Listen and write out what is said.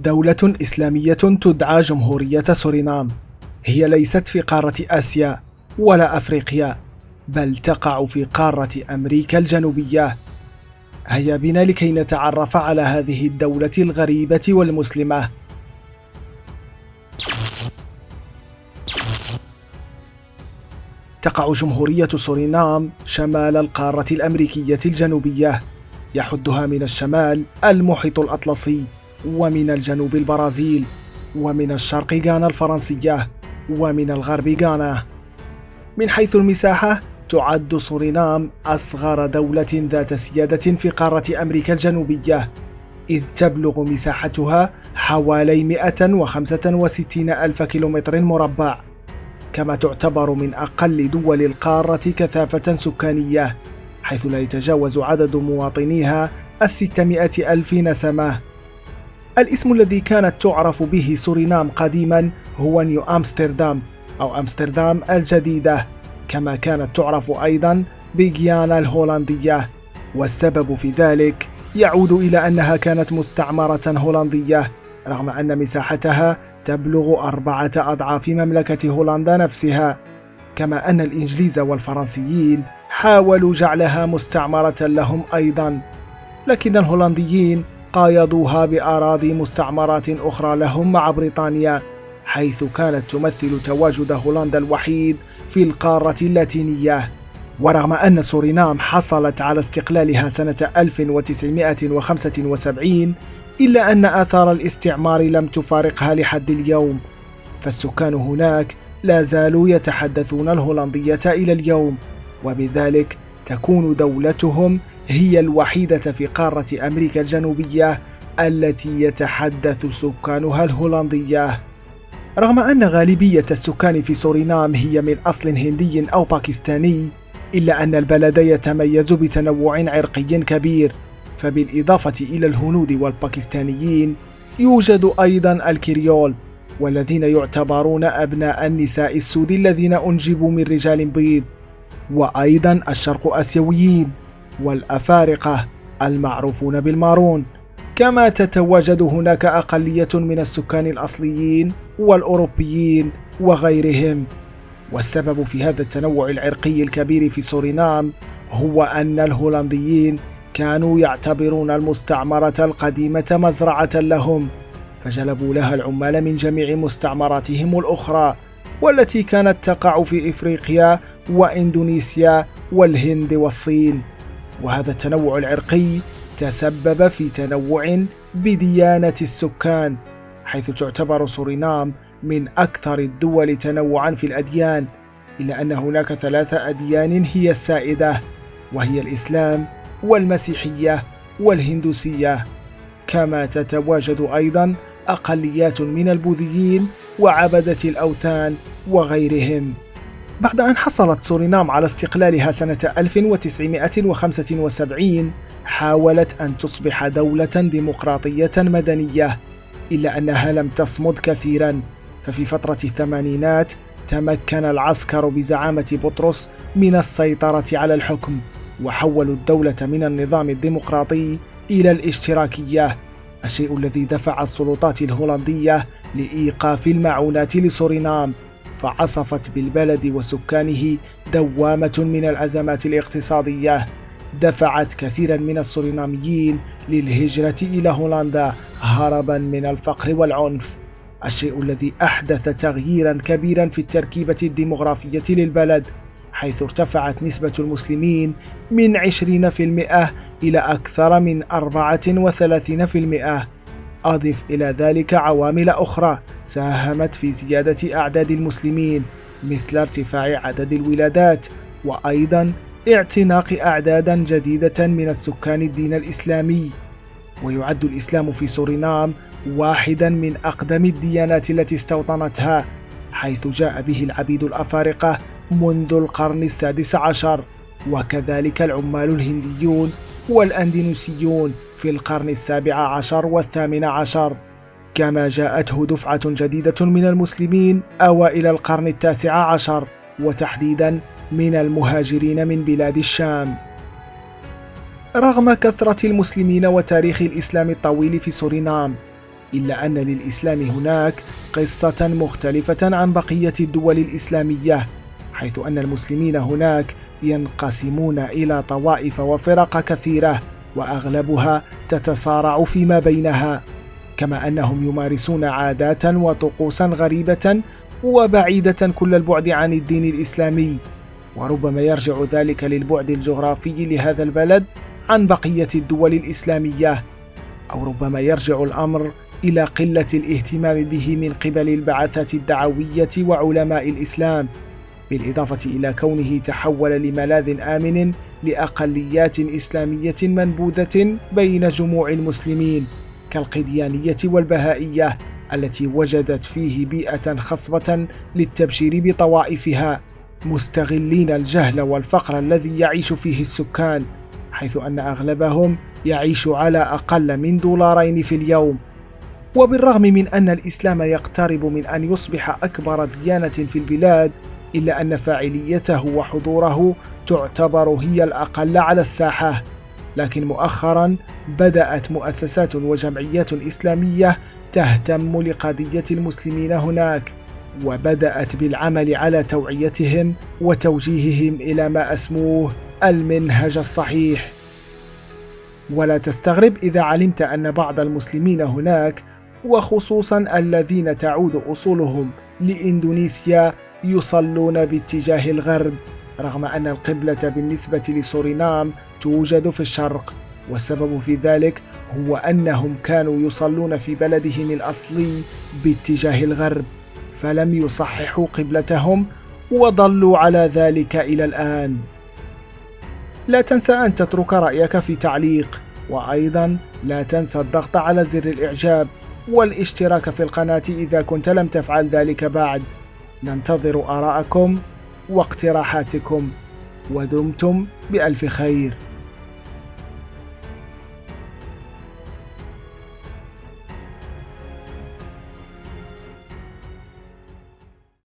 دولة إسلامية تدعى جمهورية سورينام، هي ليست في قارة آسيا ولا أفريقيا، بل تقع في قارة أمريكا الجنوبية. هيا بنا لكي نتعرف على هذه الدولة الغريبة والمسلمة. تقع جمهورية سورينام شمال القارة الأمريكية الجنوبية، يحدها من الشمال المحيط الأطلسي، ومن الجنوب البرازيل، ومن الشرق غانا الفرنسية، ومن الغرب غانا. من حيث المساحة تعد سورينام أصغر دولة ذات سيادة في قارة أمريكا الجنوبية، إذ تبلغ مساحتها حوالي 165 ألف كيلومتر مربع، كما تعتبر من أقل دول القارة كثافة سكانية، حيث لا يتجاوز عدد مواطنيها 600 ألف نسمة. الاسم الذي كانت تعرف به سورينام قديما هو نيو أمستردام أو أمستردام الجديدة، كما كانت تعرف أيضا بغيانا الهولندية، والسبب في ذلك يعود إلى أنها كانت مستعمرة هولندية، رغم أن مساحتها تبلغ 4 أضعاف مملكة هولندا نفسها، كما أن الإنجليز والفرنسيين حاولوا جعلها مستعمرة لهم أيضا، لكن الهولنديين قايضوها بأراضي مستعمرات أخرى لهم مع بريطانيا، حيث كانت تمثل تواجد هولندا الوحيد في القارة اللاتينية. ورغم أن سورينام حصلت على استقلالها سنة 1975، إلا أن آثار الاستعمار لم تفارقها لحد اليوم، فالسكان هناك لا زالوا يتحدثون الهولندية إلى اليوم، وبذلك تكون دولتهم هي الوحيدة في قارة أمريكا الجنوبية التي يتحدث سكانها الهولندية. رغم أن غالبية السكان في سورينام هي من أصل هندي أو باكستاني، إلا أن البلد يتميز بتنوع عرقي كبير، فبالإضافة إلى الهنود والباكستانيين يوجد أيضا الكريول، والذين يعتبرون أبناء النساء السود الذين أنجبوا من رجال بيض، وأيضا الشرق آسيويين والأفارقة المعروفون بالمارون، كما تتواجد هناك أقلية من السكان الأصليين والأوروبيين وغيرهم. والسبب في هذا التنوع العرقي الكبير في سورينام هو أن الهولنديين كانوا يعتبرون المستعمرة القديمة مزرعة لهم، فجلبوا لها العمال من جميع مستعمراتهم الأخرى، والتي كانت تقع في إفريقيا وإندونيسيا والهند والصين. وهذا التنوع العرقي تسبب في تنوع بديانة السكان، حيث تعتبر سورينام من أكثر الدول تنوعا في الأديان، إلا أن هناك 3 أديان هي السائدة، وهي الإسلام والمسيحية والهندوسية، كما تتواجد أيضا أقليات من البوذيين وعبدة الأوثان وغيرهم. بعد أن حصلت سورينام على استقلالها سنة 1975، حاولت أن تصبح دولة ديمقراطية مدنية، إلا أنها لم تصمد كثيرا، ففي فترة الثمانينات تمكن العسكر بزعامة بطرس من السيطرة على الحكم، وحولوا الدولة من النظام الديمقراطي إلى الاشتراكية، الشيء الذي دفع السلطات الهولندية لإيقاف المعونات لسورينام، فعصفت بالبلد وسكانه دوامة من الأزمات الاقتصادية دفعت كثيرا من السوريناميين للهجرة إلى هولندا هربا من الفقر والعنف، الشيء الذي أحدث تغييرا كبيرا في التركيبة الديمغرافية للبلد، حيث ارتفعت نسبة المسلمين من 20% إلى أكثر من 34%. أضف إلى ذلك عوامل أخرى ساهمت في زيادة أعداد المسلمين، مثل ارتفاع عدد الولادات، وأيضا اعتناق أعدادا جديدة من السكان الدين الإسلامي. ويعد الإسلام في سورينام واحدا من أقدم الديانات التي استوطنتها، حيث جاء به العبيد الأفارقة منذ القرن السادس عشر، وكذلك العمال الهنديون والأندونيسيون في القرن السابع عشر والثامن عشر، كما جاءته دفعة جديدة من المسلمين أوائل القرن التاسع عشر، وتحديدا من المهاجرين من بلاد الشام. رغم كثرة المسلمين وتاريخ الإسلام الطويل في سورينام، إلا أن للإسلام هناك قصة مختلفة عن بقية الدول الإسلامية، حيث أن المسلمين هناك ينقسمون إلى طوائف وفرق كثيرة، وأغلبها تتصارع فيما بينها، كما أنهم يمارسون عادات وطقوسا غريبة وبعيدة كل البعد عن الدين الإسلامي. وربما يرجع ذلك للبعد الجغرافي لهذا البلد عن بقية الدول الإسلامية، أو ربما يرجع الأمر إلى قلة الاهتمام به من قبل البعثات الدعوية وعلماء الإسلام، بالإضافة إلى كونه تحول لملاذ آمن لأقليات إسلامية منبوذة بين جموع المسلمين كالقديانية والبهائية، التي وجدت فيه بيئة خصبة للتبشير بطوائفها، مستغلين الجهل والفقر الذي يعيش فيه السكان، حيث أن أغلبهم يعيش على أقل من $2 في اليوم. وبالرغم من أن الإسلام يقترب من أن يصبح أكبر ديانة في البلاد، إلا أن فاعليته وحضوره تعتبر هي الأقل على الساحة. لكن مؤخرا بدأت مؤسسات وجمعيات إسلامية تهتم لقضية المسلمين هناك، وبدأت بالعمل على توعيتهم وتوجيههم إلى ما أسموه المنهج الصحيح. ولا تستغرب إذا علمت أن بعض المسلمين هناك، وخصوصا الذين تعود أصولهم لإندونيسيا، يصلون باتجاه الغرب، رغم أن القبلة بالنسبة لسورينام توجد في الشرق. والسبب في ذلك هو أنهم كانوا يصلون في بلدهم الأصلي باتجاه الغرب، فلم يصححوا قبلتهم وظلوا على ذلك إلى الآن. لا تنسى أن تترك رأيك في تعليق، وأيضا لا تنسى الضغط على زر الإعجاب والاشتراك في القناة إذا كنت لم تفعل ذلك بعد. ننتظر آراءكم واقتراحاتكم، ودمتم بألف خير.